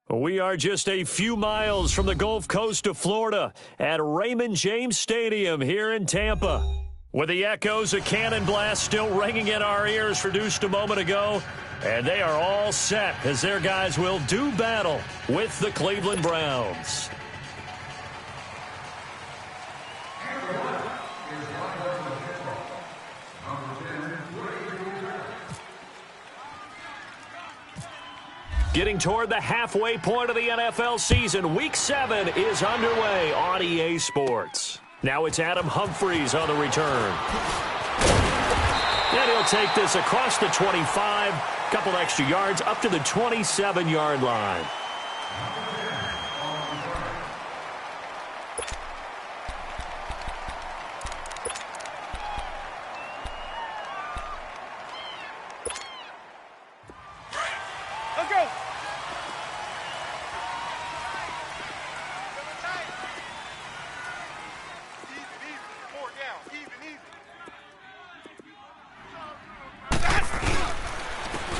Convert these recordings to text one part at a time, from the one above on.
We are just a few miles from the Gulf Coast of Florida at Raymond James Stadium here in Tampa. With the echoes of cannon blast still ringing in our ears produced a moment ago, and they are all set as their guys will do battle with the Cleveland Browns. Getting toward the halfway point of the NFL season, Week 7 is underway on EA Sports. Now it's Adam Humphries on the return. And he'll take this across the 25, couple extra yards up to the 27-yard line. Let's go.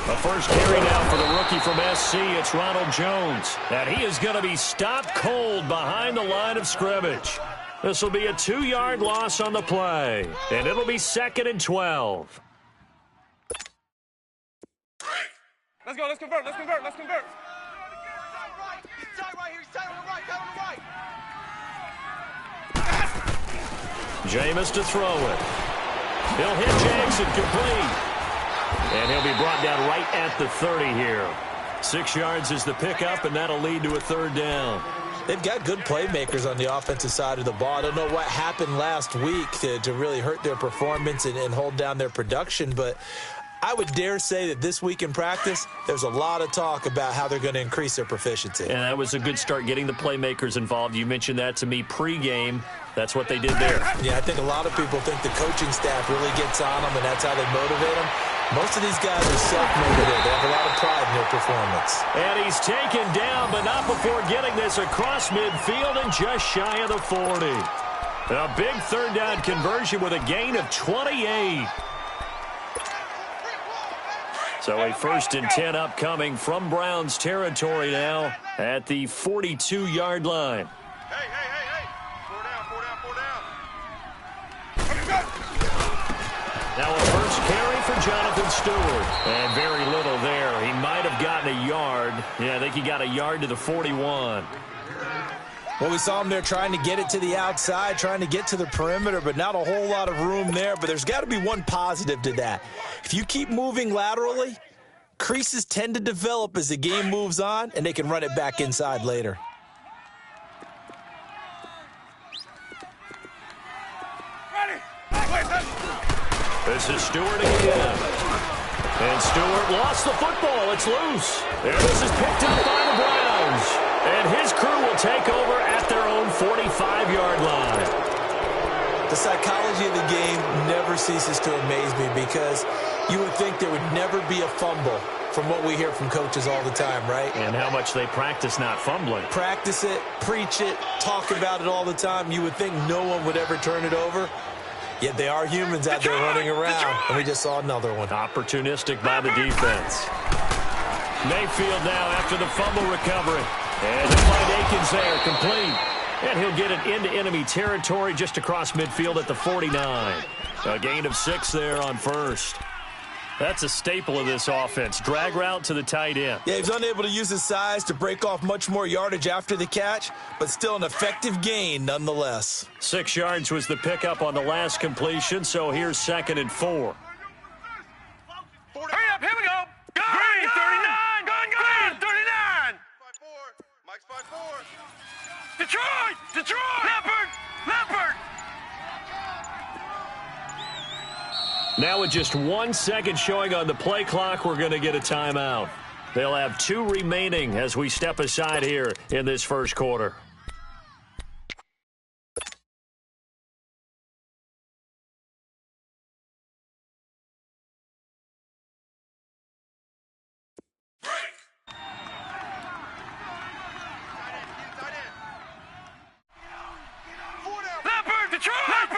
The first carry down for the rookie from SC, it's Ronald Jones. And he is going to be stopped cold behind the line of scrimmage. This will be a 2-yard loss on the play, and it'll be 2nd and 12. Let's go, let's convert. Jameis to throw it. He'll hit Jackson complete. And he'll be brought down right at the 30 here. 6 yards is the pickup, and that'll lead to a 3rd down. They've got good playmakers on the offensive side of the ball. I don't know what happened last week to really hurt their performance and hold down their production, but I would dare say that this week in practice, there's a lot of talk about how they're going to increase their proficiency. And that was a good start getting the playmakers involved. You mentioned that to me pregame. That's what they did there. Yeah, I think a lot of people think the coaching staff really gets on them, and that's how they motivate them. Most of these guys are self-motivated. They have a lot of pride in their performance. And he's taken down, but not before getting this across midfield and just shy of the 40. A big 3rd down conversion with a gain of 28. So a 1st and 10 upcoming from Browns territory now at the 42-yard line. Hey. 4 down. Now a first carry for Jonathan Stewart. And very little there. He might have gotten a yard. Yeah, I think he got a yard to the 41. Well, we saw him there trying to get it to the outside, trying to get to the perimeter, but not a whole lot of room there. But there's got to be one positive to that. If you keep moving laterally, creases tend to develop as the game moves on, and they can run it back inside later. This is Stewart again. And Stewart lost the football. It's loose. And this is picked up by the Browns. And his crew will take over at their own 45-yard line. The psychology of the game never ceases to amaze me because you would think there would never be a fumble from what we hear from coaches all the time, right? And how much they practice not fumbling. Practice it, preach it, talk about it all the time. You would think no one would ever turn it over. Yet they are humans out there running around, and we just saw another one. Opportunistic by the defense. Mayfield now after the fumble recovery. And they'll find Akins there, complete. And he'll get it into enemy territory just across midfield at the 49. A gain of 6 there on 1st. That's a staple of this offense. Drag route to the tight end. Yeah, he's unable to use his size to break off much more yardage after the catch, but still an effective gain nonetheless. 6 yards was the pickup on the last completion, so here's 2nd and 4. Hurry up, here we go. Green, 39. Green, 39. 5-4. Mike's 5-4. Detroit. Leopard. Now with just 1 second showing on the play clock, we're going to get a timeout. They'll have 2 remaining as we step aside here in this first quarter.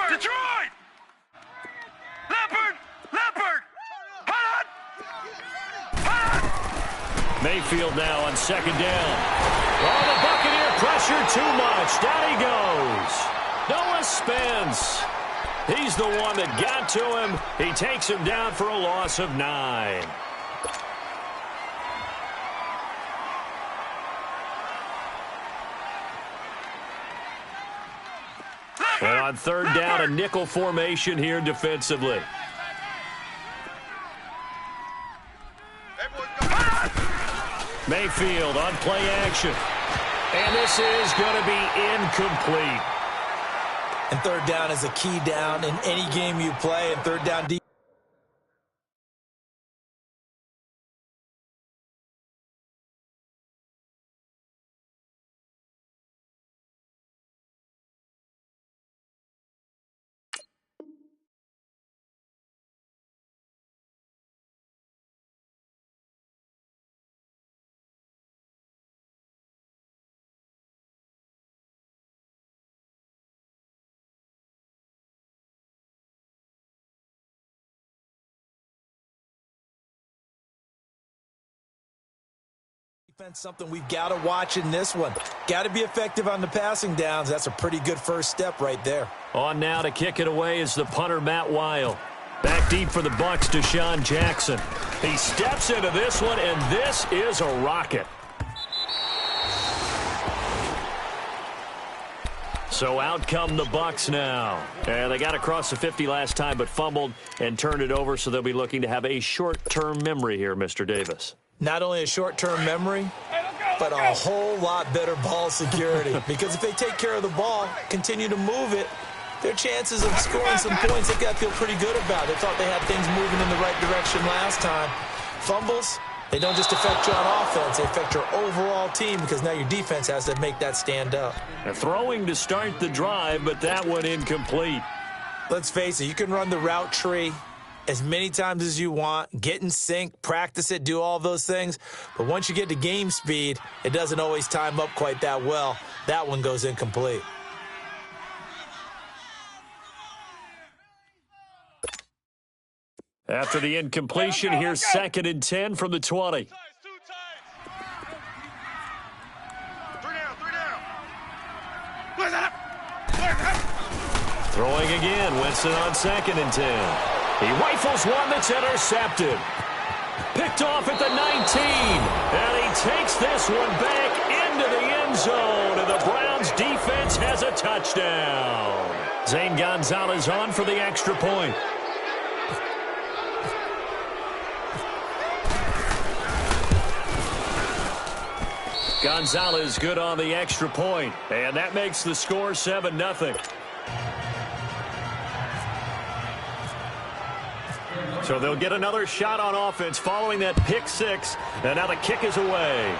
Detroit. Leopard. Mayfield now on second down. Oh, the Buccaneer pressure too much. Down he goes. Noah Spence. He's the one that got to him. He takes him down for a loss of 9. And on third down, a nickel formation here defensively. Mayfield on play action. And this is going to be incomplete. And third down is a key down in any game you play. And third down deep. Something we've got to watch in this one. Got to be effective on the passing downs. That's a pretty good first step right there. On now to kick it away is the punter, Matt Weil. Back deep for the Bucs, Deshaun Jackson. He steps into this one, and this is a rocket. So out come the Bucs now. And they got across the 50 last time, but fumbled and turned it over, so they'll be looking to have a short-term memory here, Mr. Davis. Not only a short-term memory, but a whole lot better ball security. Because if they take care of the ball, continue to move it, their chances of scoring some points, they've got to feel pretty good about. They thought they had things moving in the right direction last time. Fumbles, they don't just affect you on offense, they affect your overall team because now your defense has to make that stand up. A throwing to start the drive, but that one incomplete. Let's face it, you can run the route tree as many times as you want, get in sync, practice it, do all those things. But once you get to game speed, it doesn't always time up quite that well. That one goes incomplete. After the incompletion, here's 2nd and 10 from the 20. 3 down. Throwing again, Winston on 2nd and 10. He rifles one that's intercepted. Picked off at the 19. And he takes this one back into the end zone. And the Browns defense has a touchdown. Zane Gonzalez on for the extra point. Gonzalez good on the extra point. And that makes the score 7-0. So they'll get another shot on offense following that pick 6. And now the kick is away.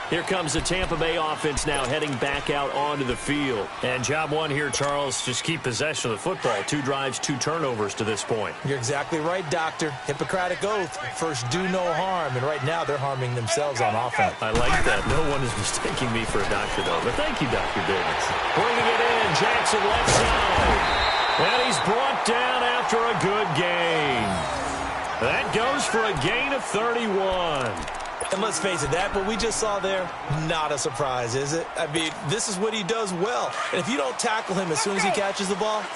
Here comes the Tampa Bay offense now heading back out onto the field. And job one here, Charles, just keep possession of the football. 2 drives, 2 turnovers to this point. You're exactly right, Doctor. Hippocratic oath. First, do no harm. And right now, they're harming themselves on offense. I like that. No one is mistaking me for a doctor, though. But thank you, Dr. Davis. Bringing it in, Jackson left side. And he's brought down after a good gain. That goes for a gain of 31. And let's face it, that what we just saw there, not a surprise, is it? I mean, this is what he does well. And if you don't tackle him as soon as he catches the ball,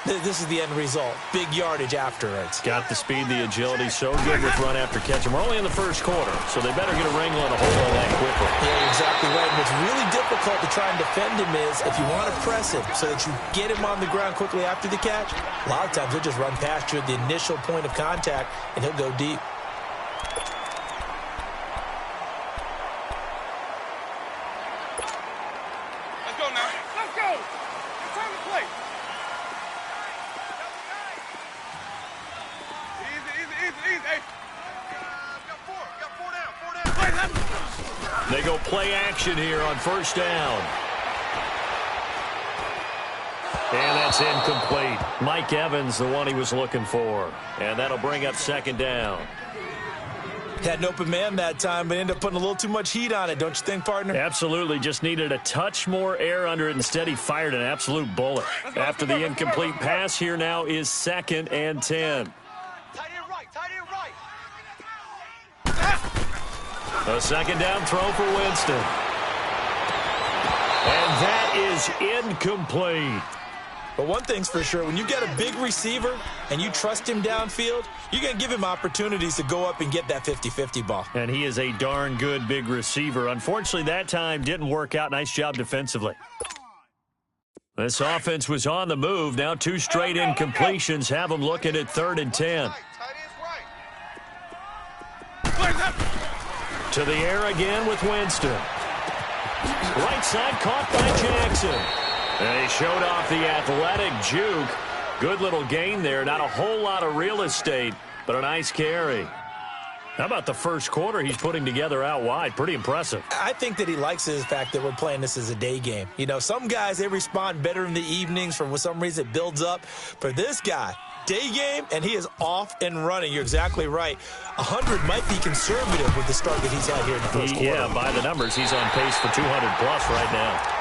this is the end result. Big yardage afterwards. Got the speed, the agility, so good with run after catch. And we're only in the first quarter, so they better get a wrangle and a hold on that quickly. Yeah, you're exactly right. And what's really difficult to try and defend him is if you want to press him so that you get him on the ground quickly after the catch, a lot of times he'll just run past you at the initial point of contact, and he'll go deep. They go play action here on first down. And that's incomplete. Mike Evans, the one he was looking for. And that'll bring up 2nd down. Had an open man that time, but ended up putting a little too much heat on it, don't you think, partner? Absolutely. Just needed a touch more air under it. Instead, he fired an absolute bullet. After the incomplete pass, here now is 2nd and 10. A second down throw for Winston. And that is incomplete. But one thing's for sure, when you get a big receiver and you trust him downfield, you're going to give him opportunities to go up and get that 50-50 ball. And he is a darn good big receiver. Unfortunately, that time didn't work out. Nice job defensively. This offense was on the move. Now 2 straight incompletions have them looking at 3rd and 10. To the air again with Winston. Right side caught by Jackson. And he showed off the athletic juke. Good little gain there. Not a whole lot of real estate, but a nice carry. How about the first quarter he's putting together out wide? Pretty impressive. I think that he likes the fact that we're playing this as a day game. You know, some guys, they respond better in the evenings. For some reason, it builds up. For this guy, day game, and he is off and running. You're exactly right. 100 might be conservative with the start that he's had here in the first quarter. Yeah, by the numbers, he's on pace for 200-plus right now.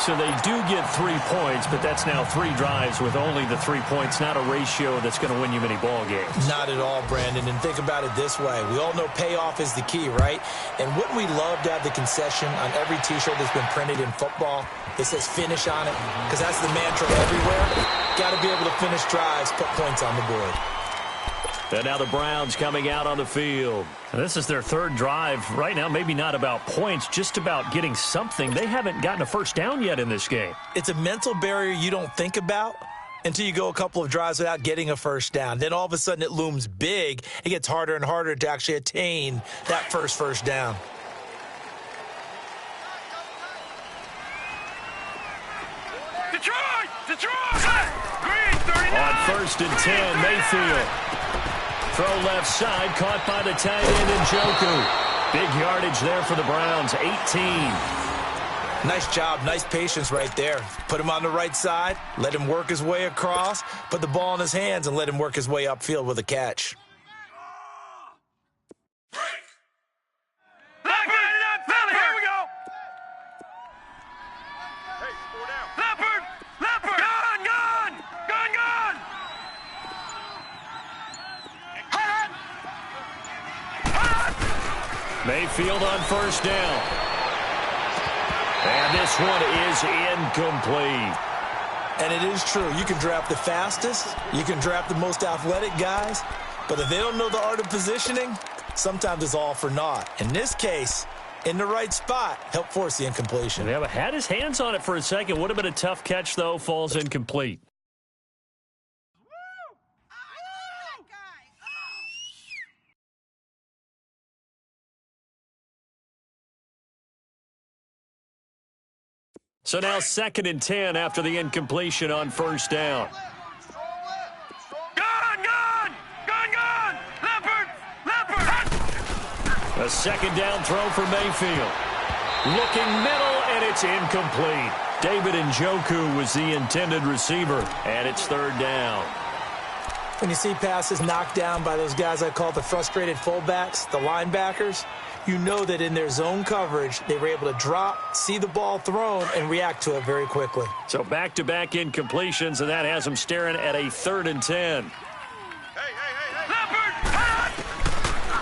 So they do get 3 points, but that's now 3 drives with only the 3 points, not a ratio that's going to win you many ball games. Not at all, Brandon. And think about it this way. We all know payoff is the key, right? And wouldn't we love to have the concession on every T-shirt that's been printed in football that says finish on it? Because that's the mantra everywhere. Got to be able to finish drives, put points on the board. And now the Browns coming out on the field. And this is their 3rd drive. Right now, maybe not about points, just about getting something. They haven't gotten a first down yet in this game. It's a mental barrier you don't think about until you go a couple of drives without getting a first down. Then all of a sudden it looms big. It gets harder and harder to actually attain that first down. Detroit! Green, 39! On 1st and 10, Mayfield. Throw left side, caught by the tight end Njoku. Big yardage there for the Browns, 18. Nice job, nice patience right there. Put him on the right side, let him work his way across, put the ball in his hands, and let him work his way upfield with a catch. Here we go! Hey, 4 down. Leopard! Gun! Mayfield on 1st down. And this one is incomplete. And it is true. You can draft the fastest. You can draft the most athletic guys. But if they don't know the art of positioning, sometimes it's all for naught. In this case, in the right spot, help force the incompletion. Yeah, but had his hands on it for a second. Would have been a tough catch, though. Falls incomplete. So now 2nd and 10 after the incompletion on 1st down. Gun! Leopard! A 2nd down throw for Mayfield. Looking middle, and it's incomplete. David Njoku was the intended receiver, and it's 3rd down. When you see passes knocked down by those guys I call the frustrated fullbacks, the linebackers, you know that in their zone coverage, they were able to drop, see the ball thrown, and react to it very quickly. So back-to-back incompletions, and that has them staring at a 3rd and 10. Hey! Leopard!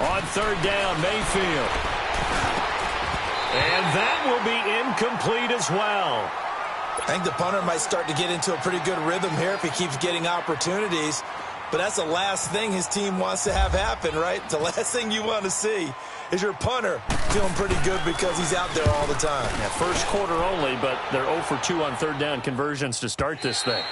On 3rd down, Mayfield. And that will be incomplete as well. I think the punter might start to get into a pretty good rhythm here if he keeps getting opportunities. But that's the last thing his team wants to have happen, right? The last thing you want to see is your punter feeling pretty good because he's out there all the time. Yeah, first quarter only, but they're 0 for 2 on 3rd down conversions to start this thing.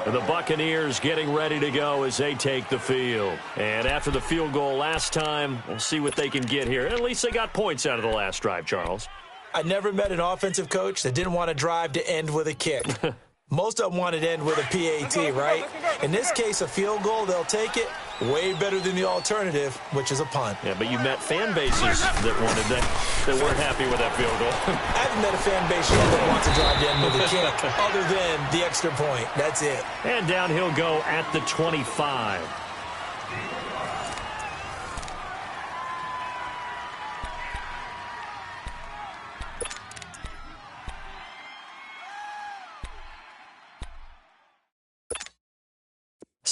The Buccaneers getting ready to go as they take the field. And after the field goal last time, we'll see what they can get here. At least they got points out of the last drive, Charles. I never met an offensive coach that didn't want to drive to end with a kick. Most of them wanted to end with a PAT, right? In this case, a field goal, they'll take it. Way better than the alternative, which is a punt. Yeah, but you met fan bases that wanted that weren't happy with that field goal. I haven't met a fan base yet that wants to drive to end with a kick, other than the extra point. That's it. And down he'll go at the 25.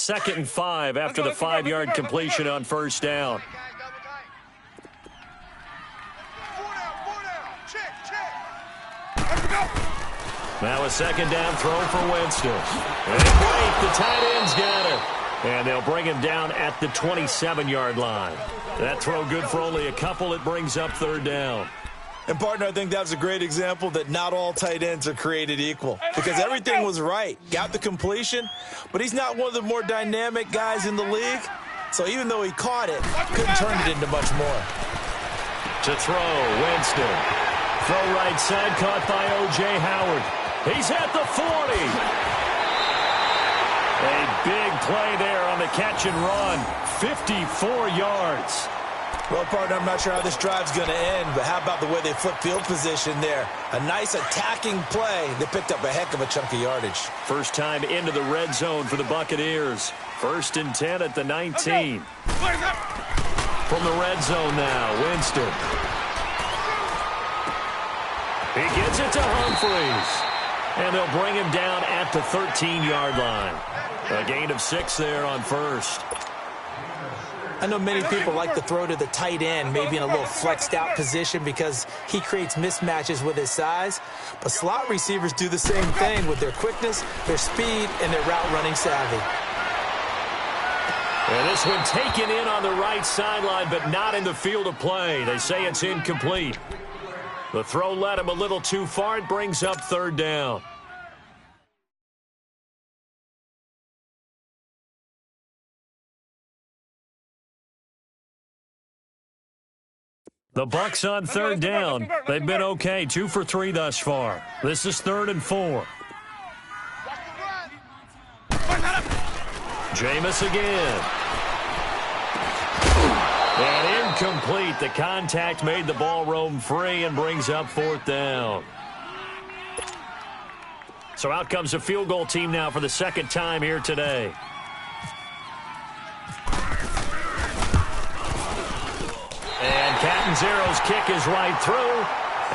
2nd and 5 after the 5-yard completion on first down. Now a 2nd down throw for Winston. And great, the tight end's got it. And they'll bring him down at the 27-yard line. That throw good for only a couple. It brings up 3rd down. And, partner, I think that was a great example that not all tight ends are created equal because everything was right. Got the completion, but he's not one of the more dynamic guys in the league. So even though he caught it, couldn't turn it into much more. To throw, Winston. Throw right side, caught by O.J. Howard. He's at the 40. A big play there on the catch and run. 54 yards. Well, partner, I'm not sure how this drive's going to end, but how about the way they flipped field position there? A nice attacking play. They picked up a heck of a chunk of yardage. First time into the red zone for the Buccaneers. 1st and 10 at the 19. From the red zone now, Winston. He gets it to Humphries. And they'll bring him down at the 13-yard line. A gain of 6 there on first. I know many people like to throw to the tight end, maybe in a little flexed out position because he creates mismatches with his size. But slot receivers do the same thing with their quickness, their speed, and their route running savvy. And this one taken in on the right sideline, but not in the field of play. They say it's incomplete. The throw led him a little too far. It brings up 3rd down. The Bucs on 3rd down. They've been okay, 2 for 3 thus far. This is 3rd and 4. Jameis again. And incomplete. The contact made the ball roam free and brings up 4th down. So out comes a field goal team now for the 2nd time here today. And Catanzaro's kick is right through.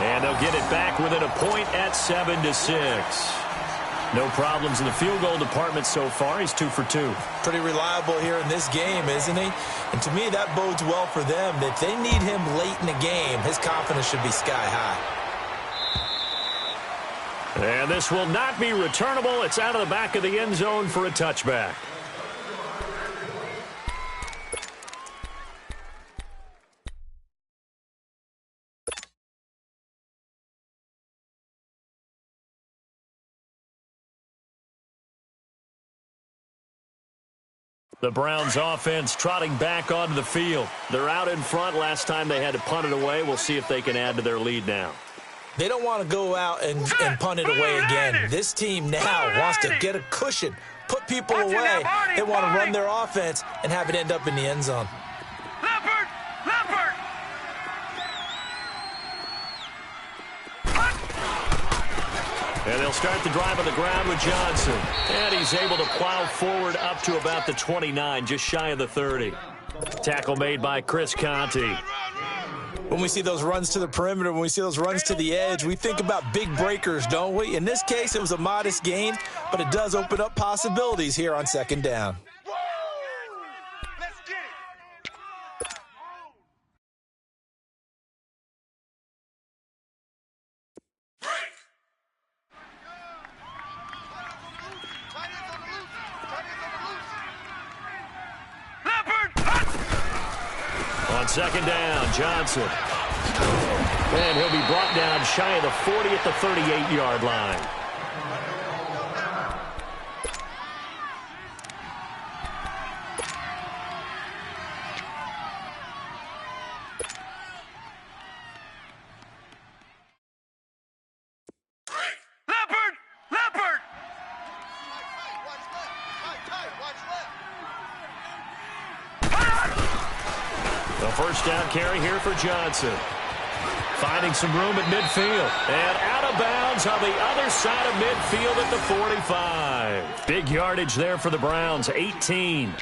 And they'll get it back within a point at 7-6. No problems in the field goal department so far. He's 2 for 2. Pretty reliable here in this game, isn't he? And to me, that bodes well for them. If they need him late in the game, his confidence should be sky high. And this will not be returnable. It's out of the back of the end zone for a touchback. The Browns offense trotting back onto the field. They're out in front. Last time they had to punt it away. We'll see if they can add to their lead now. They don't want to go out and punt it away again. This team now wants to get a cushion, put people away. They want to run their offense and have it end up in the end zone. Leopard! Leopard! And they'll start the drive on the ground with Johnson. And he's able to plow forward up to about the 29, just shy of the 30. Tackle made by Chris Conte. When we see those runs to the perimeter, when we see those runs to the edge, we think about big breakers, don't we? In this case, it was a modest gain, but it does open up possibilities here on 2nd down. Let's get it! On 2nd down, Johnson. And he'll be brought down shy of the 40 at the 38-yard line. Leopard! Leopard! The first down carry here for Johnson. Finding some room at midfield. And out of bounds on the other side of midfield at the 45. Big yardage there for the Browns, 18.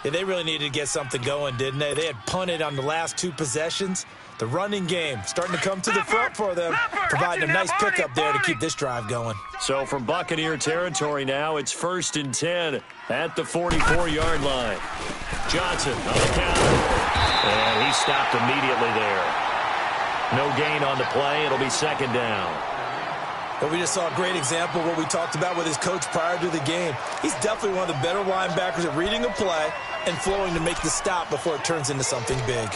Yeah, they really needed to get something going, didn't they? They had punted on the last 2 possessions. The running game starting to come to the front for them, providing a nice pickup there to keep this drive going. So from Buccaneer territory now, it's 1st and 10 at the 44-yard line. Johnson on the counter, and he stopped immediately there. No gain on the play. It'll be 2nd down. But we just saw a great example of what we talked about with his coach prior to the game. He's definitely one of the better linebackers at reading a play and flowing to make the stop before it turns into something big.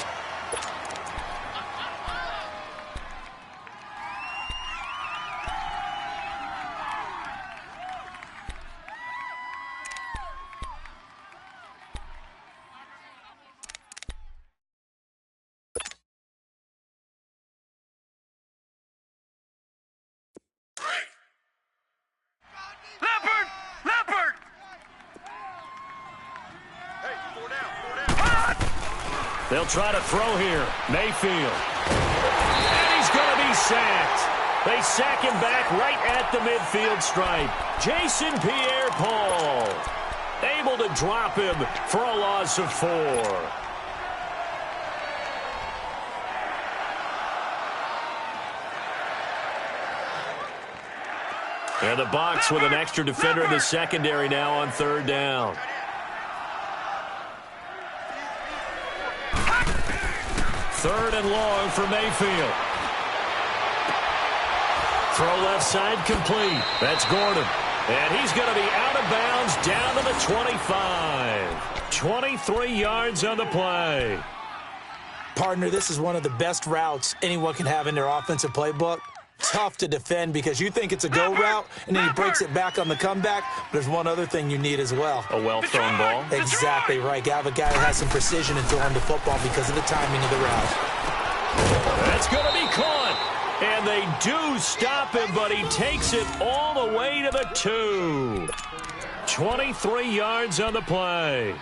Leopard! Leopard! Hey, 4 down. They'll try to throw here. Mayfield. And he's going to be sacked. They sack him back right at the midfield stripe. Jason Pierre-Paul able to drop him for a loss of 4. And the Bucs with an extra defender in the secondary now on 3rd down. Third and long for Mayfield. Throw left side complete. That's Gordon. And he's going to be out of bounds down to the 25. 23 yards on the play. Partner, this is one of the best routes anyone can have in their offensive playbook. Tough to defend because you think it's a go route, and then he breaks it back on the comeback. But there's one other thing you need as well. A well-thrown ball. Exactly right. You have a guy who has some precision in throwing the football because of the timing of the route. That's going to be caught. And they do stop him, but he takes it all the way to the 2. 23 yards on the play.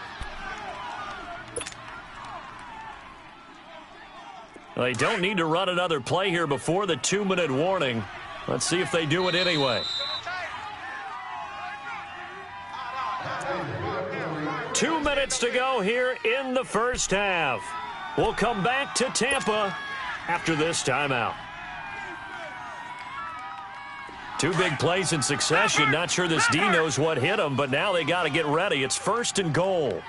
They don't need to run another play here before the 2-minute warning. Let's see if they do it anyway. 2 minutes to go here in the first half. We'll come back to Tampa after this timeout. 2 big plays in succession. Not sure this D knows what hit him, but now they got to get ready. It's 1st and goal.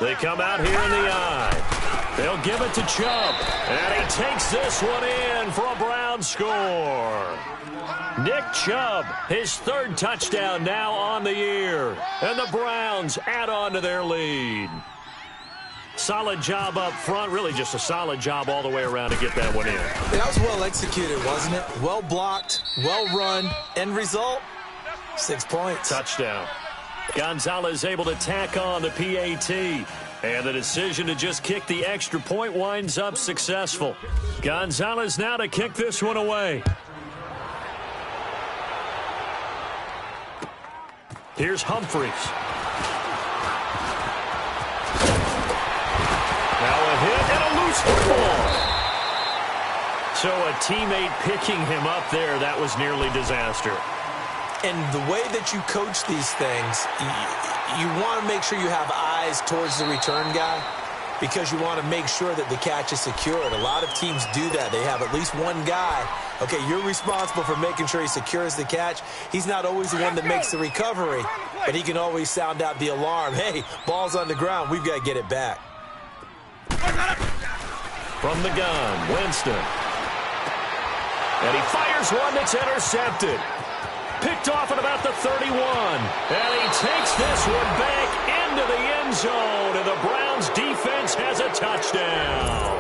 They come out here in the eye. They'll give it to Chubb, and he takes this one in for a Brown score. Nick Chubb, his 3rd touchdown now on the year, and the Browns add on to their lead. Solid job up front, really just a solid job all the way around to get that one in. That was well executed, wasn't it? Well blocked, well run. End result, 6 points. Touchdown. Gonzalez able to tack on the PAT. And the decision to just kick the extra point winds up successful. Gonzalez now to kick this one away. Here's Humphreys. Now a hit and a loose football. So a teammate picking him up there, that was nearly disaster. And the way that you coach these things, you want to make sure you have eyes towards the return guy because you want to make sure that the catch is secured. A lot of teams do that. They have at least one guy. Okay, you're responsible for making sure he secures the catch. He's not always the one that makes the recovery, but he can always sound out the alarm. Hey, ball's on the ground. We've got to get it back. From the gun, Winston. And he fires one that's intercepted. Picked off at about the 31. And he takes this one back into the end zone. And the Browns defense has a touchdown.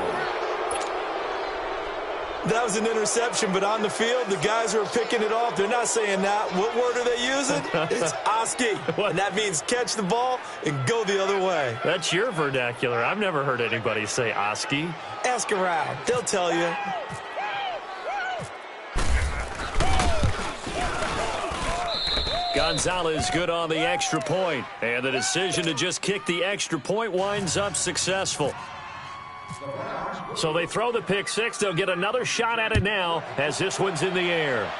That was an interception, but on the field, the guys who are picking it off, they're not saying that. What word are they using? It's Oski. And that means catch the ball and go the other way. That's your vernacular. I've never heard anybody say Oski. Ask around. They'll tell you. Gonzalez good on the extra point. And the decision to just kick the extra point winds up successful. So they throw the pick six. They'll get another shot at it now as this one's in the air.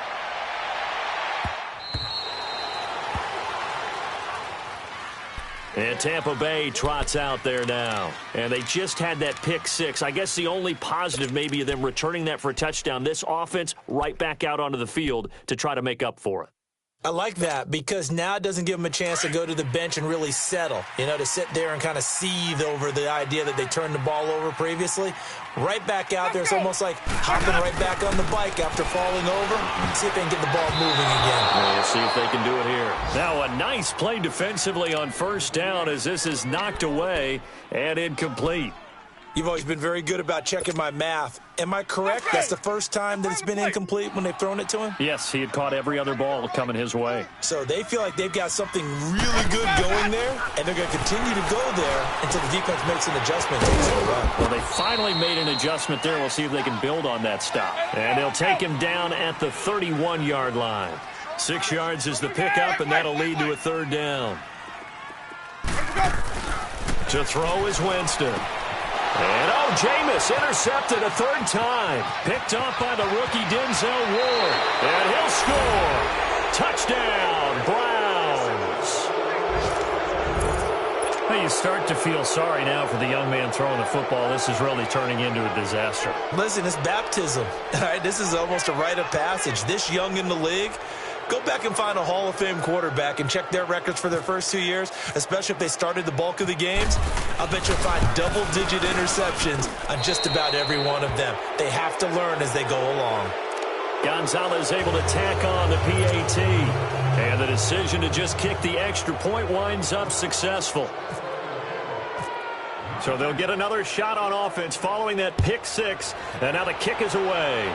And Tampa Bay trots out there now. And they just had that pick six. I guess the only positive maybe of them returning that for a touchdown. This offense right back out onto the field to try to make up for it. I like that because now it doesn't give them a chance to go to the bench and really settle, to sit there and kind of seethe over the idea that they turned the ball over previously. Right back out there, it's almost like hopping right back on the bike after falling over. See if they can get the ball moving again. We'll see if they can do it here. Now a nice play defensively on first down as this is knocked away and incomplete. You've always been very good about checking my math. Am I correct? That's the first time that it's been incomplete when they've thrown it to him? Yes, he had caught every other ball coming his way. So they feel like they've got something really good going there, and they're going to continue to go there until the defense makes an adjustment. Well, they finally made an adjustment there. We'll see if they can build on that stop. And they'll take him down at the 31-yard line. 6 yards is the pickup, and that'll lead to a third down. To throw is Winston. And, Jameis intercepted a third time. Picked off by the rookie Denzel Ward. And he'll score. Touchdown, Browns. Well, you start to feel sorry now for the young man throwing the football. This is really turning into a disaster. Listen, it's baptism. All right, this is almost a rite of passage. This young in the league, go back and find a Hall of Fame quarterback and check their records for their first 2 years, especially if they started the bulk of the games. I'll bet you'll find double-digit interceptions on just about every one of them. They have to learn as they go along. Gonzalez able to tack on the PAT. And the decision to just kick the extra point winds up successful. So they'll get another shot on offense following that pick six. And now the kick is away.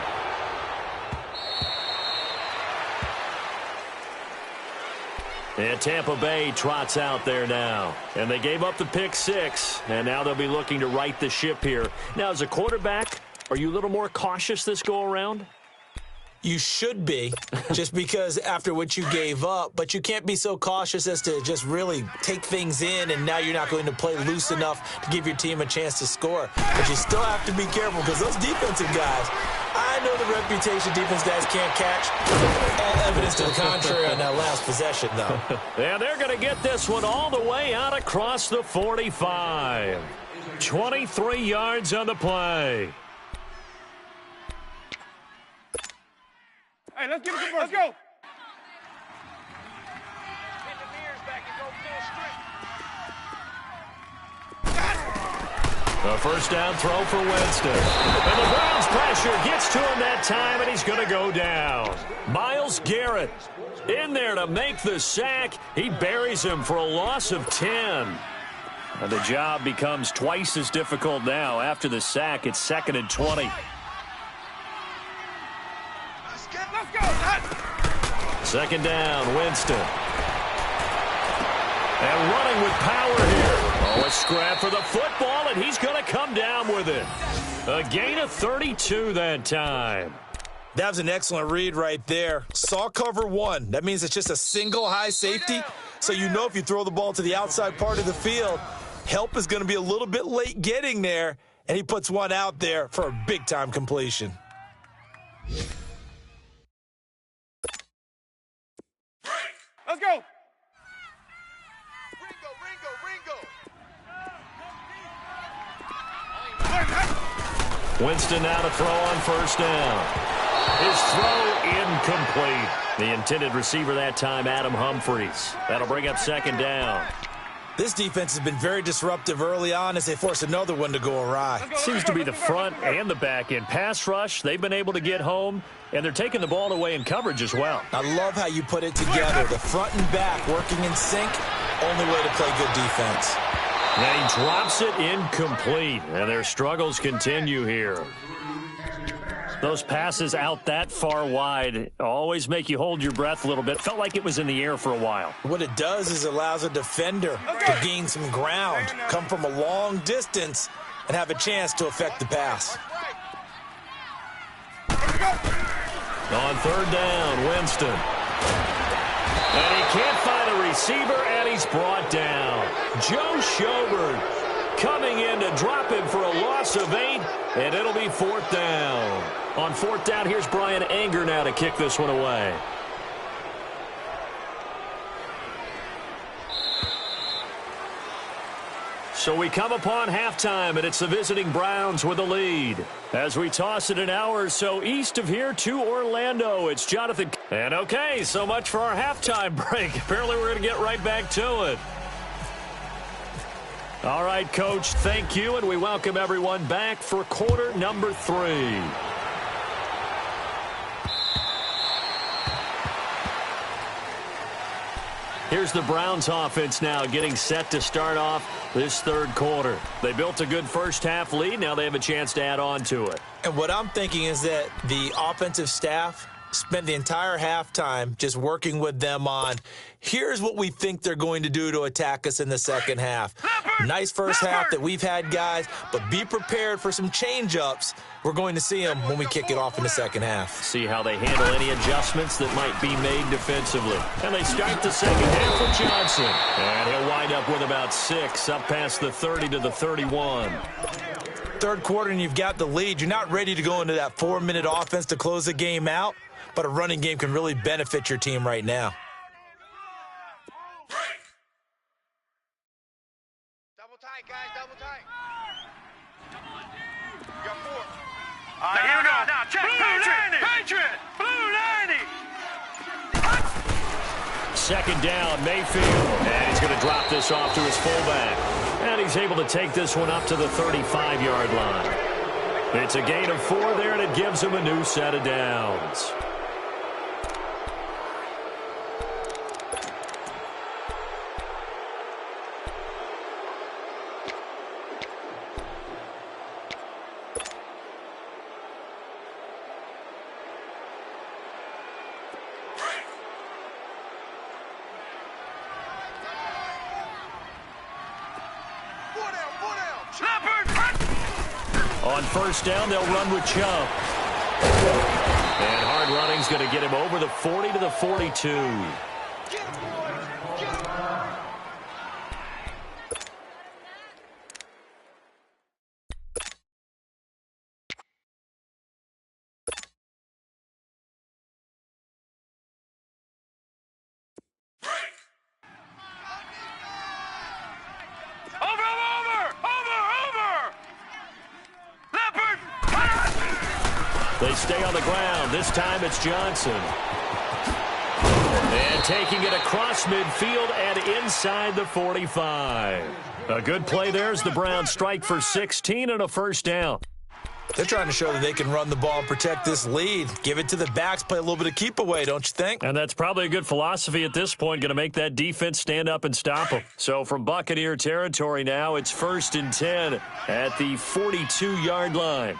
And Tampa Bay trots out there now. And they gave up the pick six. And now they'll be looking to right the ship here. Now, as a quarterback, are you a little more cautious this go-around? You should be, just because after what you gave up. But you can't be so cautious as to just really take things in, and now you're not going to play loose enough to give your team a chance to score. But you still have to be careful because those defensive guys, I know the reputation defense guys can't catch. All evidence to the contrary on that last possession, though. Yeah, they're going to get this one all the way out across the 45. 23 yards on the play. Hey, let's give it some first. Let's go. A first down throw for Winston. And the Browns pressure gets to him that time, and he's going to go down. Myles Garrett in there to make the sack. He buries him for a loss of 10. And the job becomes twice as difficult now. After the sack, it's 2nd and 20. Let's go. Second down, Winston. And running with power here. Oh, a scrap for the football, and he's going to come down with it. A gain of 32 that time. That was an excellent read right there. Saw cover one. That means it's just a single high safety. So you know if you throw the ball to the outside part of the field, help is going to be a little bit late getting there, and he puts one out there for a big-time completion. Let's go. Winston now to throw on first down. His throw incomplete. The intended receiver that time, Adam Humphries. That'll bring up second down. This defense has been very disruptive early on as they force another one to go awry. Seems to be the front and the back end. Pass rush, they've been able to get home, and they're taking the ball away in coverage as well. I love how you put it together. The front and back working in sync, only way to play good defense. And he drops it incomplete, and their struggles continue here. Those passes out that far wide always make you hold your breath a little bit. Felt like it was in the air for a while. What it does is allows a defender to gain some ground, come from a long distance, and have a chance to affect the pass. On third down, Winston. And he can't find a receiver, and he's brought down. Joe Schobert coming in to drop him for a loss of 8, and it'll be fourth down. On fourth down, here's Brian Anger now to kick this one away. So we come upon halftime, and it's the visiting Browns with the lead. As we toss it an hour or so east of here to Orlando, it's Jonathan. And okay, so much for our halftime break. Apparently we're going to get right back to it. All right, Coach, thank you, and we welcome everyone back for quarter number 3. Here's the Browns offense now getting set to start off this third quarter. They built a good first-half lead. Now they have a chance to add on to it. And what I'm thinking is that the offensive staff spent the entire halftime just working with them on, here's what we think they're going to do to attack us in the second half. Nice first half that we've had, guys, but be prepared for some change-ups. We're going to see them when we kick it off in the second half. See how they handle any adjustments that might be made defensively. And they start the second half with Johnson. And he'll wind up with about 6, up past the 30 to the 31. Third quarter and you've got the lead. You're not ready to go into that 4-minute offense to close the game out, but a running game can really benefit your team right now. Double tight, guys, double tight. You got 4. All right, here we go. Now, check. Patriot. Blue 90. Second down, Mayfield. And he's going to drop this off to his fullback. And he's able to take this one up to the 35-yard line. It's a gain of 4 there, and it gives him a new set of downs. On first down, they'll run with Chubb. And hard running's going to get him over the 40 to the 42. They stay on the ground. This time it's Johnson. And taking it across midfield and inside the 45. A good play there as the Browns strike for 16 and a first down. They're trying to show that they can run the ball and protect this lead. Give it to the backs, play a little bit of keep away, don't you think? And that's probably a good philosophy at this point, going to make that defense stand up and stop them. So from Buccaneer territory now, it's 1st and 10 at the 42-yard line.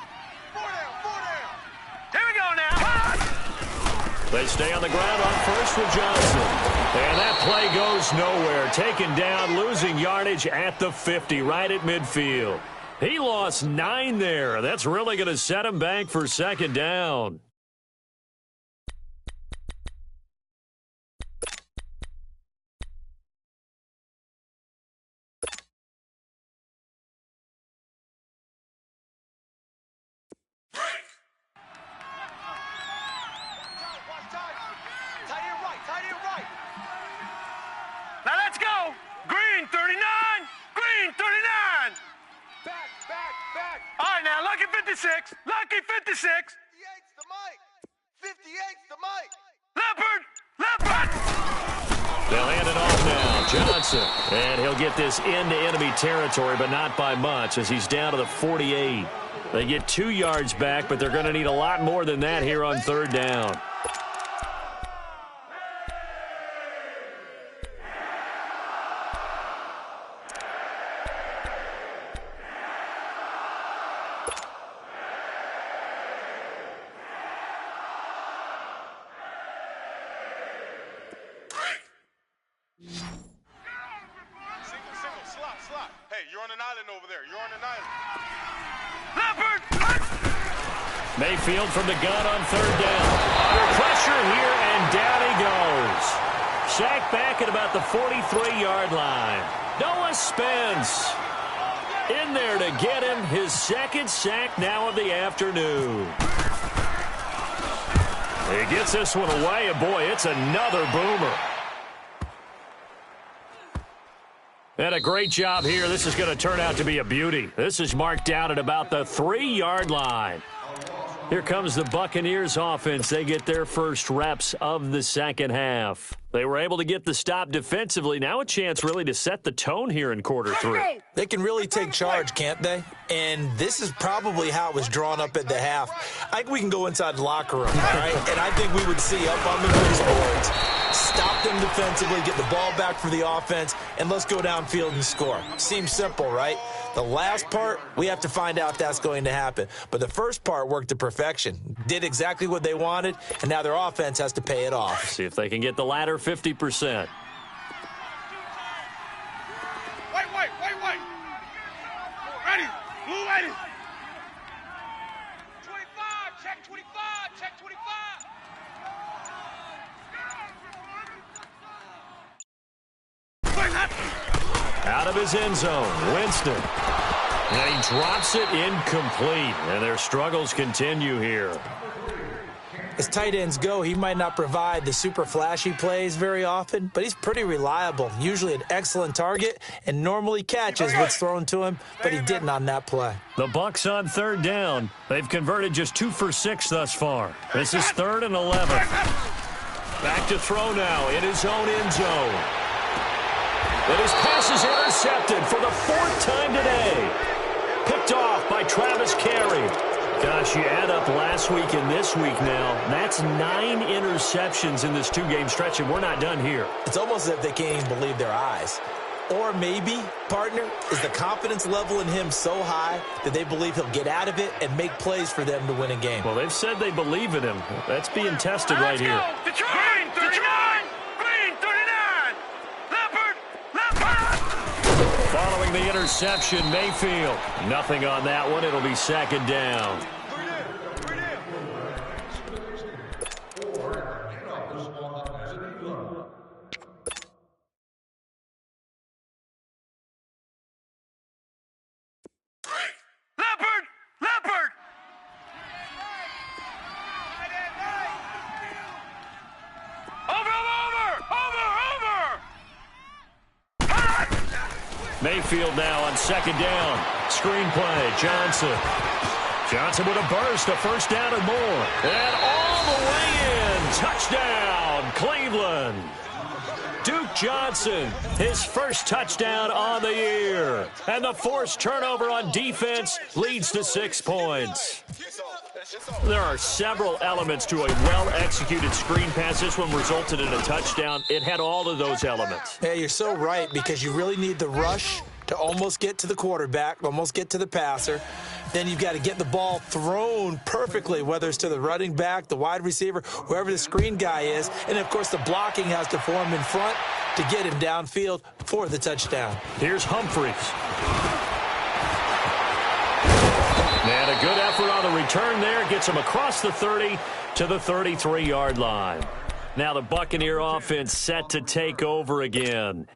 They stay on the ground on first with Johnson. And that play goes nowhere. Taken down, losing yardage at the 50, right at midfield. He lost 9 there. That's really going to set him back for second down. Now let's go. Green 39. Green 39. Back. All right, now, Lucky 56. Lucky 56. 58's the mic. 58's the mic. Leopard. They'll hand it off now. Johnson. And he'll get this into enemy territory, but not by much as he's down to the 48. They get 2 yards back, but they're going to need a lot more than that here on third down. Slot. Hey, you're on an island over there. You're on an island. Leopard. Mayfield from the gun on third down. Under pressure here, and down he goes. Sacked back at about the 43-yard line. Noah Spence in there to get him his second sack now of the afternoon. He gets this one away, and boy, it's another boomer. And a great job here. This is going to turn out to be a beauty. This is marked down at about the 3-yard line. Here comes the Buccaneers offense. They get their first reps of the second half. They were able to get the stop defensively. Now a chance really to set the tone here in quarter 3. They can really take charge, can't they? And this is probably how it was drawn up at the half. I think we can go inside the locker room, all right? And I think we would see up on the news boards, stop them defensively, get the ball back for the offense, and let's go downfield and score. Seems simple, right? The last part, we have to find out if that's going to happen. But the first part worked to perfection. Did exactly what they wanted, and now their offense has to pay it off. See if they can get the latter 50%. Wait. Ready. Blue ready. 25. Check 25. Check 25. Out of his end zone, Winston. And he drops it incomplete. And their struggles continue here. As tight ends go, he might not provide the super flashy plays very often, but he's pretty reliable, usually an excellent target, and normally catches what's thrown to him, but he didn't on that play. The Bucs on 3rd down. They've converted just 2 for 6 thus far. This is 3rd and 11. Back to throw now in his own end zone. And his pass is intercepted for the 4th time today. Picked off by Travis Carey. Gosh, you add up last week and this week now, that's 9 interceptions in this 2-game stretch, and we're not done here. It's almost as if they can't even believe their eyes. Or maybe, partner, is the confidence level in him so high that they believe he'll get out of it and make plays for them to win a game. Well, they've said they believe in him. That's being tested right here. Green 39. Green 39. Leopard. Following the interception, Mayfield. Nothing on that one. It'll be 2nd down. Leopard. Over. Mayfield now on 2nd down. Screen play, Johnson. Johnson with a burst, a 1st down and more. And all the way in. Touchdown, Cleveland. Duke Johnson, his first touchdown on the year. And the forced turnover on defense leads to 6 points. There are several elements to a well-executed screen pass. This one resulted in a touchdown. It had all of those elements. Yeah, you're so right, because you really need the rush to almost get to the quarterback, almost get to the passer. Then you've got to get the ball thrown perfectly, whether it's to the running back, the wide receiver, whoever the screen guy is. And, of course, the blocking has to form in front to get him downfield for the touchdown. Here's Humphries. And a good effort on the return there. Gets him across the 30 to the 33-yard line. Now the Buccaneer offense set to take over again.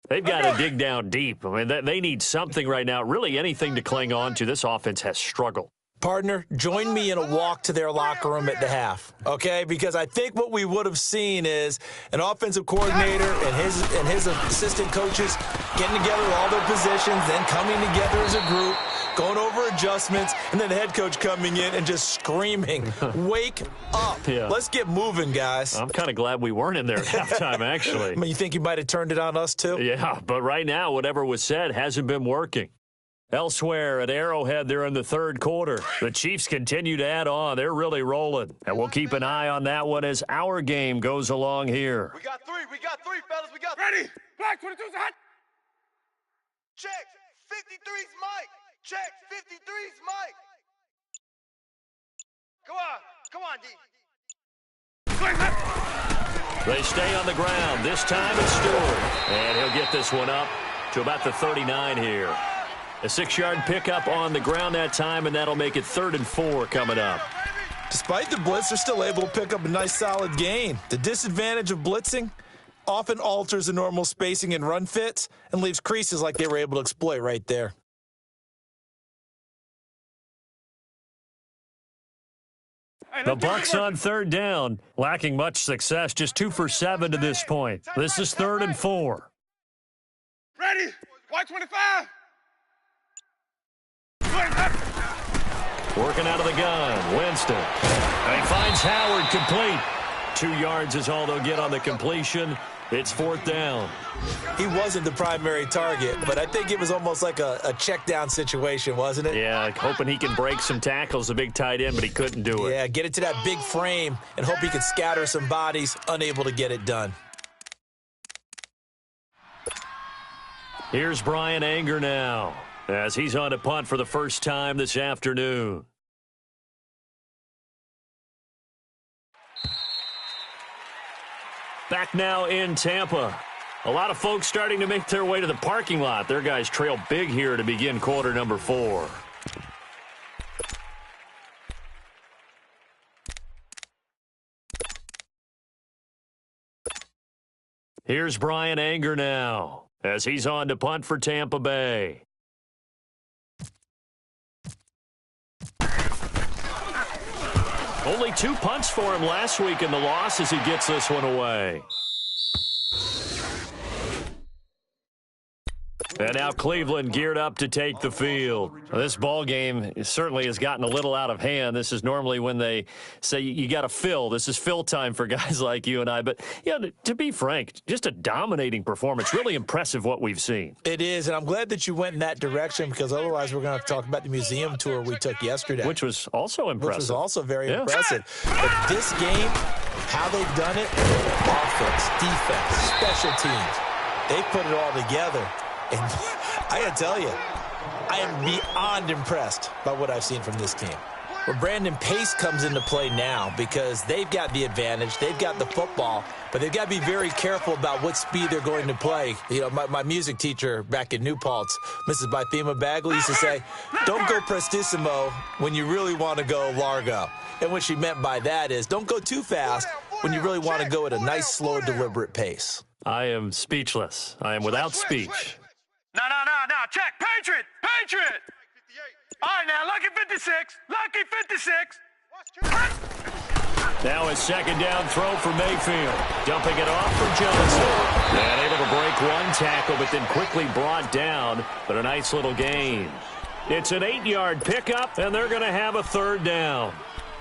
They've got to dig down deep. I mean, they need something right now, really anything to cling on to. This offense has struggled. Partner, join me in a walk to their locker room at the half, okay? Because I think what we would have seen is an offensive coordinator and his assistant coaches getting together all their positions, then coming together as a group, going over adjustments, and then the head coach coming in and just screaming, wake up. Yeah. Let's get moving, guys. I'm kind of glad we weren't in there at halftime, actually. I mean, you think you might have turned it on us, too? Yeah, but right now, whatever was said hasn't been working. Elsewhere at Arrowhead, they're in the 3rd quarter. The Chiefs continue to add on. They're really rolling. And we'll keep an eye on that one as our game goes along here. We got three, fellas. We got Ready. Black 22's hot. Check. 53's Mike. Check. 53's Mike. Come on, D. They stay on the ground. This time it's Stewart. And he'll get this one up to about the 39 here. A 6-yard pickup on the ground that time, and that'll make it 3rd and 4 coming up. Despite the blitz, they're still able to pick up a nice solid gain. The disadvantage of blitzing often alters the normal spacing and run fits and leaves creases like they were able to exploit right there. The Bucs on 3rd down, lacking much success, just 2 for 7 to this point. This is 3rd and 4. Ready. ready. White 25. Working out of the gun, Winston. And he finds Howard complete. 2 yards is all they'll get on the completion. It's 4th down. He wasn't the primary target, but I think it was almost like a check down situation, wasn't it? Yeah, hoping he can break some tackles, a big tight end, but he couldn't do it. Yeah, get it to that big frame and hope he can scatter some bodies, unable to get it done. Here's Brian Anger now, as he's on to punt for the first time this afternoon. Back now in Tampa. A lot of folks starting to make their way to the parking lot. Their guys trail big here to begin quarter number 4. Here's Brian Anger now, as he's on to punt for Tampa Bay. Only 2 punts for him last week in the loss as he gets this one away. And now Cleveland geared up to take the field. Well, this ball game certainly has gotten a little out of hand. This is normally when they say you got to fill. This is fill time for guys like you and I. But, you know, to be frank, just a dominating performance. Really impressive what we've seen. It is, and I'm glad that you went in that direction because otherwise we're going to have to talk about the museum tour we took yesterday. Which was also impressive. Which was also very impressive. But this game, how they've done it, offense, defense, special teams, they put it all together. And I got to tell you, I am beyond impressed by what I've seen from this team. Well, Brandon, pace comes into play now because they've got the advantage. They've got the football, but they've got to be very careful about what speed they're going to play. You know, my music teacher back in New Paltz, Mrs. Bythema Bagley, used to say, don't go prestissimo when you really want to go largo. And what she meant by that is don't go too fast when you really want to go at a nice, slow, deliberate pace. I am speechless. I am without speech. No. Check. Patriot. All right, now, lucky 56. Lucky 56. Now a second down throw for Mayfield. Dumping it off for Johnson. And able to break one tackle, but then quickly brought down. But a nice little gain. It's an 8-yard pickup, and they're going to have a 3rd down.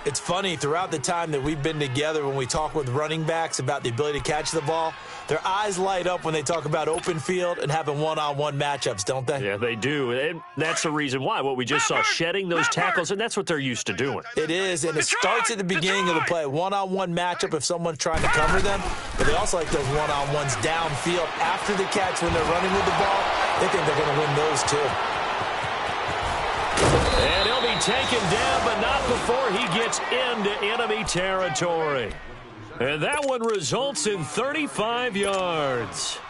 It's funny, throughout the time that we've been together, when we talk with running backs about the ability to catch the ball, their eyes light up when they talk about open field and having one-on-one matchups, don't they? Yeah, they do. And that's the reason why. What we just saw, shedding those tackles, and that's what they're used to doing. It is, and it starts at the beginning of the play. One-on-one matchup if someone's trying to cover them, but they also like those one-on-ones downfield after the catch when they're running with the ball. They think they're going to win those too. And he'll be taken down, but not before he gets into enemy territory. And that one results in 35 yards.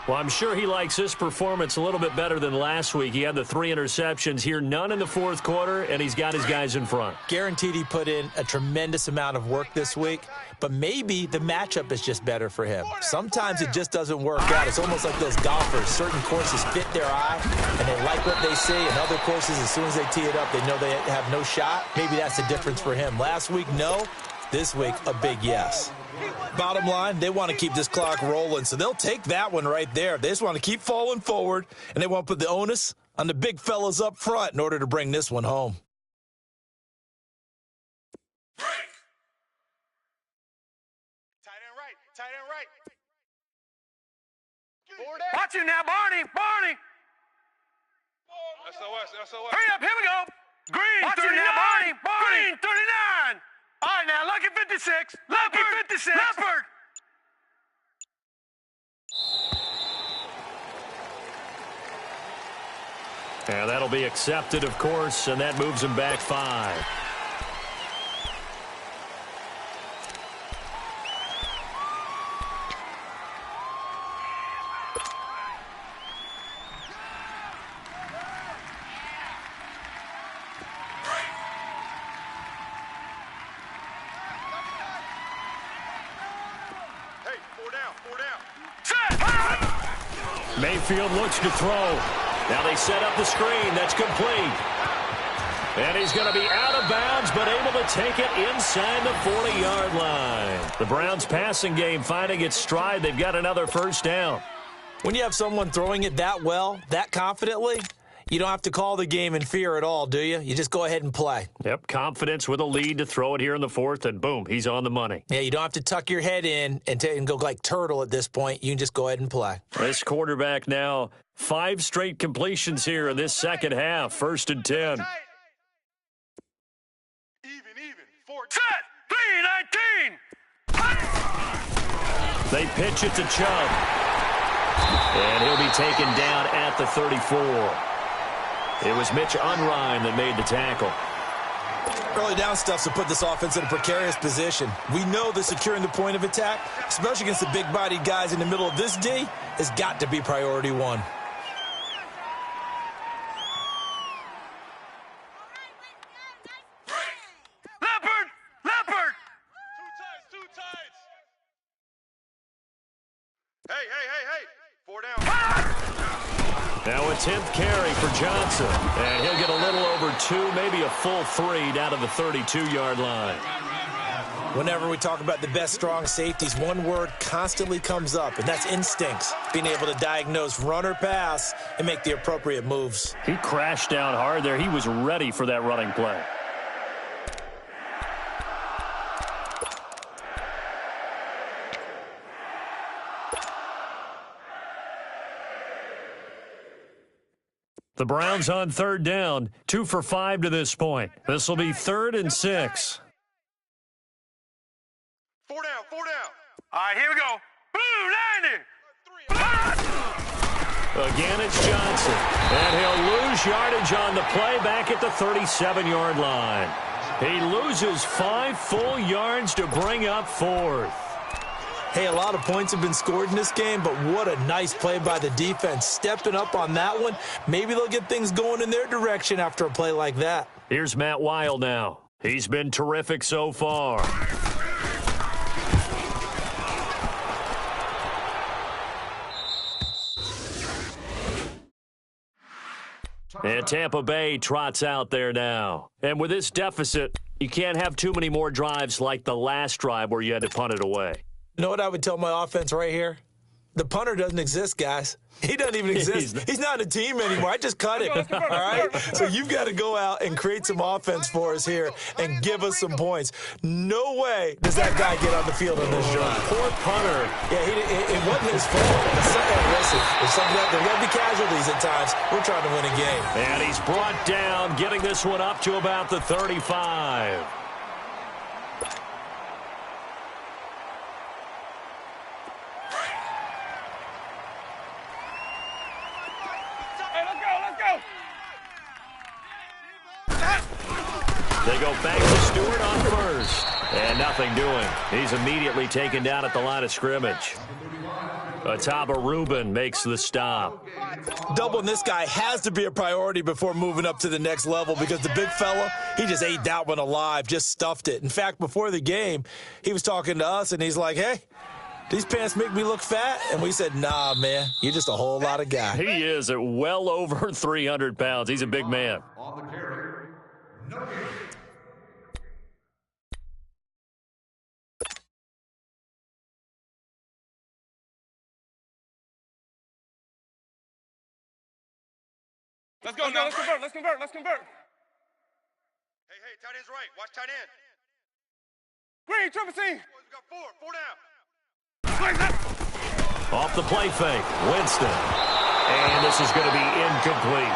Well, I'm sure he likes this performance a little bit better than last week. He had the 3 interceptions here, none in the 4th quarter, and he's got his guys in front. Guaranteed he put in a tremendous amount of work this week, but maybe the matchup is just better for him. Sometimes it just doesn't work out. It's almost like those golfers. Certain courses fit their eye, and they like what they see, and other courses, as soon as they tee it up, they know they have no shot. Maybe that's the difference for him. Last week, no. This week, a big yes. Bottom line, they want to keep this clock rolling, so they'll take that one right there. They just want to keep falling forward, and they want to put the onus on the big fellas up front in order to bring this one home. Tight end right. Watch him now, Barney. SOS. Hurry up, here we go. Green, watch 39. Now, Barney. Green, 39. All right, now, lucky 56. Lucky 56. Leopard. And that'll be accepted, of course, and that moves him back 5. Mayfield looks to throw. Now they set up the screen. That's complete. And he's going to be out of bounds, but able to take it inside the 40-yard line. The Browns passing game finding its stride. They've got another first down. When you have someone throwing it that well, that confidently, you don't have to call the game in fear at all, do you? You just go ahead and play. Yep, confidence with a lead to throw it here in the fourth, and boom, he's on the money. Yeah, you don't have to tuck your head in and go like turtle at this point. You can just go ahead and play. This quarterback now, 5 straight completions here in this second half. 1st and 10. Even. 4. Set. 3-19. They pitch it to Chubb. And he'll be taken down at the 34. It was Mitch Unrein that made the tackle. Early down stuff to put this offense in a precarious position. We know that securing the point of attack, especially against the big-bodied guys in the middle of this D, has got to be priority one. Leopard. Two tights. Hey. 4 down. Now a 10th carry for Johnson. And he'll get a little over 2, maybe a full 3 down to the 32-yard line. Whenever we talk about the best strong safeties, one word constantly comes up, and that's instincts. Being able to diagnose run or pass and make the appropriate moves. He crashed down hard there. He was ready for that running play. The Browns on 3rd down, 2 for 5 to this point. This will be 3rd and 6. 4 down. All right, here we go. Blue 90. Again, it's Johnson. And he'll lose yardage on the play back at the 37-yard line. He loses 5 full yards to bring up 4th. Hey, a lot of points have been scored in this game, but what a nice play by the defense. Stepping up on that one. Maybe they'll get things going in their direction after a play like that. Here's Matt Weil now. He's been terrific so far. And Tampa Bay trots out there now. And with this deficit, you can't have too many more drives like the last drive where you had to punt it away. You know what I would tell my offense right here? The punter doesn't exist, guys. He doesn't even exist. He's not a team anymore. I just cut him, all right? So you've got to go out and create some offense for us here and give us some points. No way does that guy get on the field on this drive. Poor punter. Yeah, it wasn't his fault. Listen, there's going to be casualties at times. We're trying to win a game. And he's brought down, getting this one up to about the 35. They go back to Stewart on 1st. And nothing doing. He's immediately taken down at the line of scrimmage. Ataba Rubin makes the stop. Doubling this guy has to be a priority before moving up to the next level because the big fella, he just ate that one alive, just stuffed it. In fact, before the game, he was talking to us, and he's like, hey, these pants make me look fat? And we said, nah, man, you're just a whole lot of guy. He is at well over 300 pounds. He's a big man. On the carry, no gain. Let's go now. Let's convert. Hey, tight end's right. Watch tight end. Green, triple C. We got 4 down. Off the play fake, Winston. And this is going to be incomplete.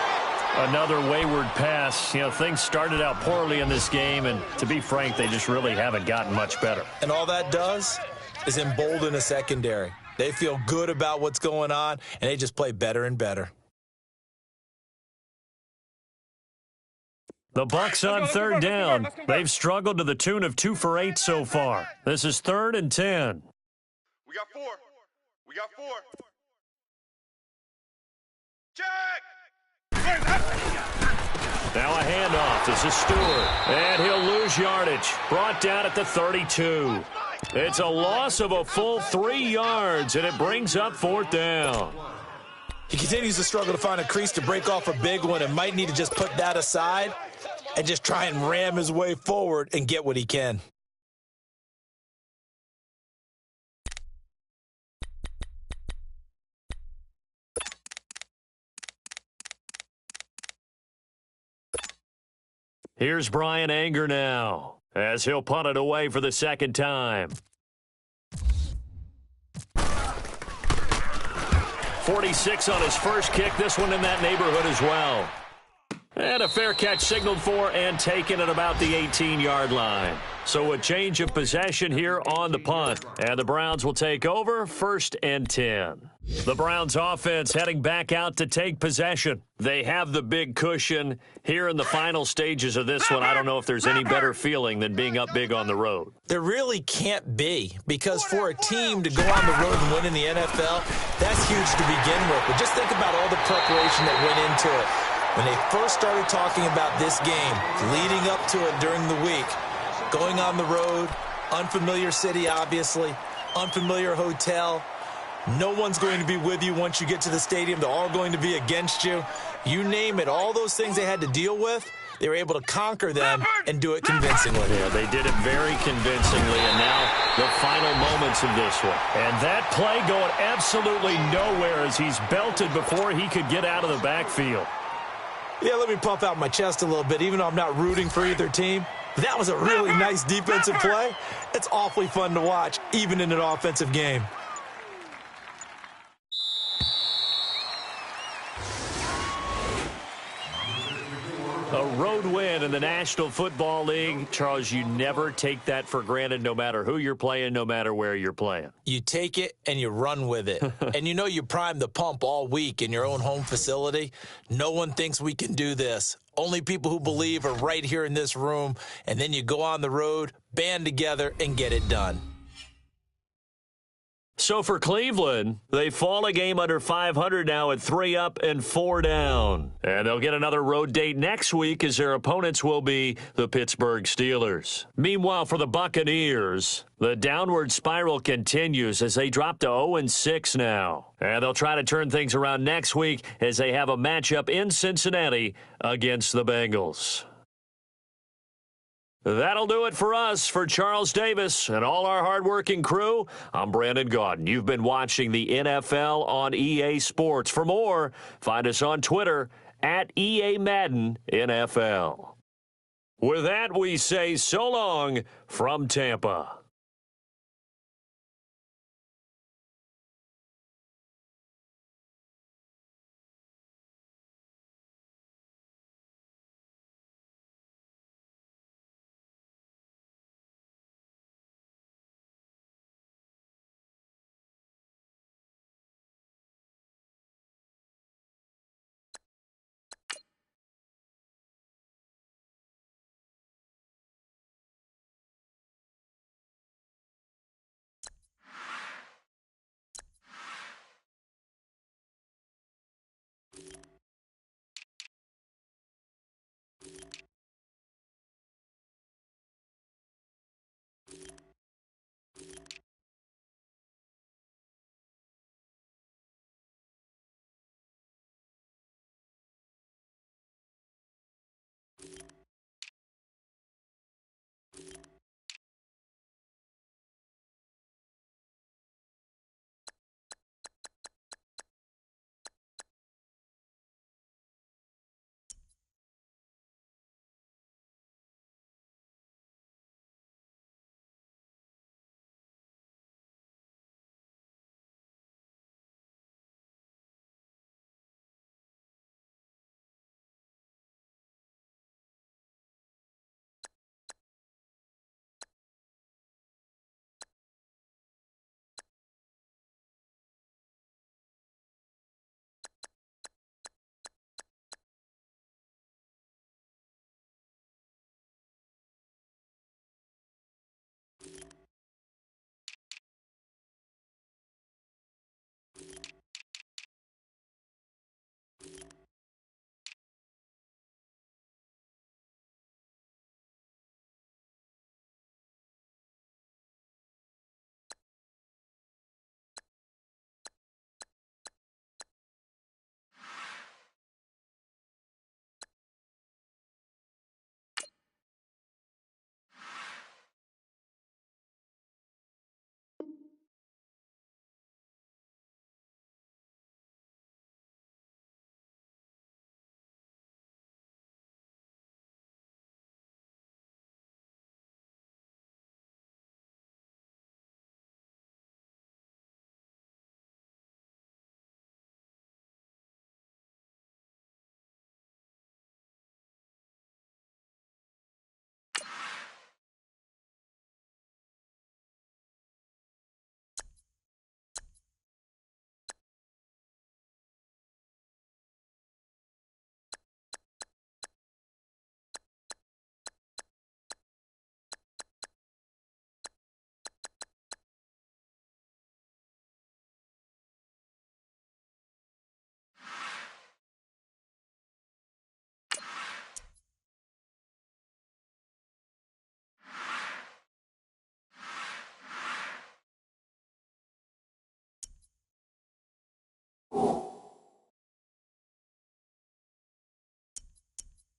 Another wayward pass. You know, things started out poorly in this game, and to be frank, they just really haven't gotten much better. And all that does is embolden a secondary. They feel good about what's going on, and they just play better and better. The Bucks on 3rd down. They've struggled to the tune of 2 for 8 so far. This is 3rd and 10. We got 4. Check! Now a handoff. This is Stewart. And he'll lose yardage. Brought down at the 32. It's a loss of a full 3 yards, and it brings up 4th down. He continues to struggle to find a crease to break off a big one and might need to just put that aside and just try and ram his way forward and get what he can. Here's Brian Anger now, as he'll punt it away for the second time. 46 on his first kick. This one in that neighborhood as well. And a fair catch signaled for and taken at about the 18-yard line. So a change of possession here on the punt. And the Browns will take over 1st and 10. The Browns offense heading back out to take possession. They have the big cushion here in the final stages of this one. I don't know if there's any better feeling than being up big on the road. There really can't be, because for a team to go on the road and win in the NFL, that's huge to begin with. But just think about all the preparation that went into it. When they first started talking about this game, leading up to it during the week, going on the road, unfamiliar city, obviously, unfamiliar hotel. No one's going to be with you once you get to the stadium. They're all going to be against you. You name it, all those things they had to deal with, they were able to conquer them and do it convincingly. Yeah, they did it very convincingly, and now the final moments of this one. And that play going absolutely nowhere as he's belted before he could get out of the backfield. Yeah, let me puff out my chest a little bit, even though I'm not rooting for either team. That was a really nice defensive play. It's awfully fun to watch, even in an offensive game. A road win in the National Football League. Charles, you never take that for granted no matter who you're playing, no matter where you're playing. You take it and you run with it. And you know you primed the pump all week in your own home facility. No one thinks we can do this. Only people who believe are right here in this room. And then you go on the road, band together, and get it done. So for Cleveland, they fall a game under 500 now at 3 up and 4 down. And they'll get another road date next week as their opponents will be the Pittsburgh Steelers. Meanwhile, for the Buccaneers, the downward spiral continues as they drop to 0-6 now. And they'll try to turn things around next week as they have a matchup in Cincinnati against the Bengals. That'll do it for us. For Charles Davis and all our hardworking crew, I'm Brandon Gaudin. You've been watching the NFL on EA Sports. For more, find us on Twitter at EA Madden NFL. With that, we say so long from Tampa.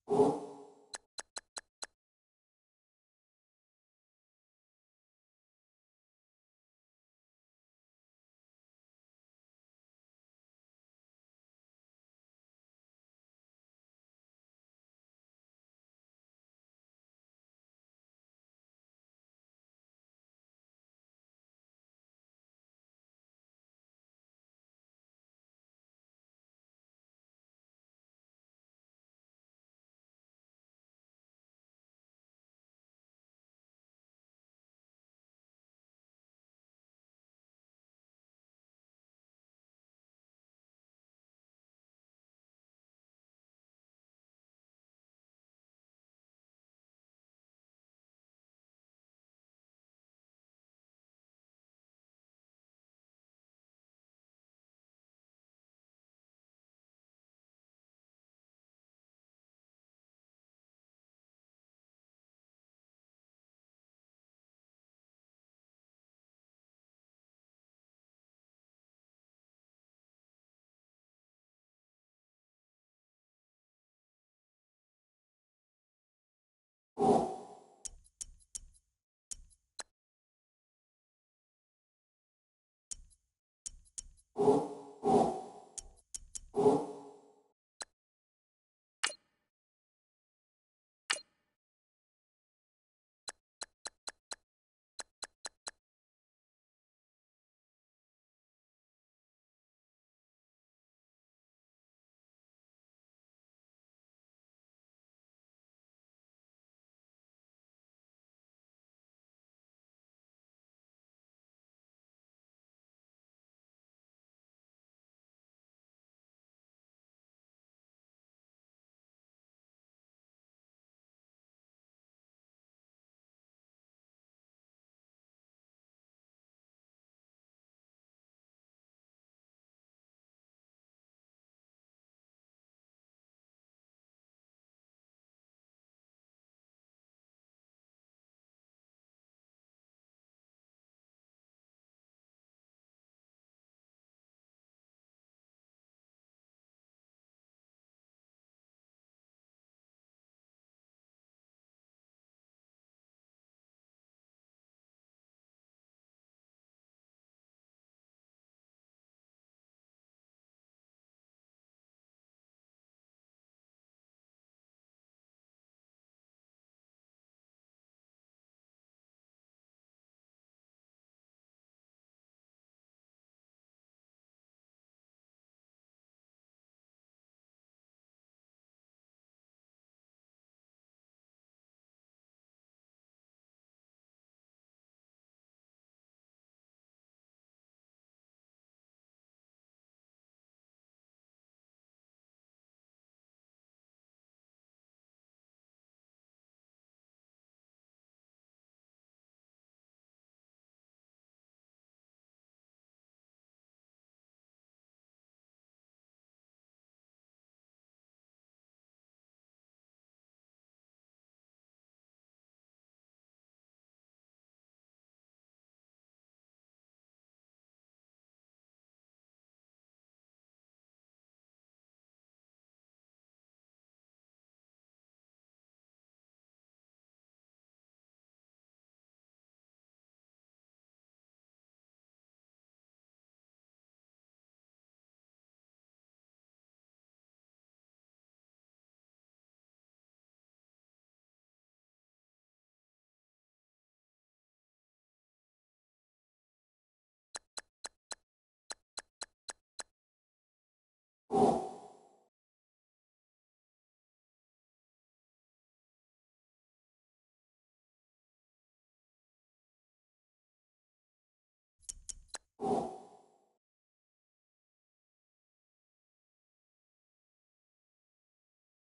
you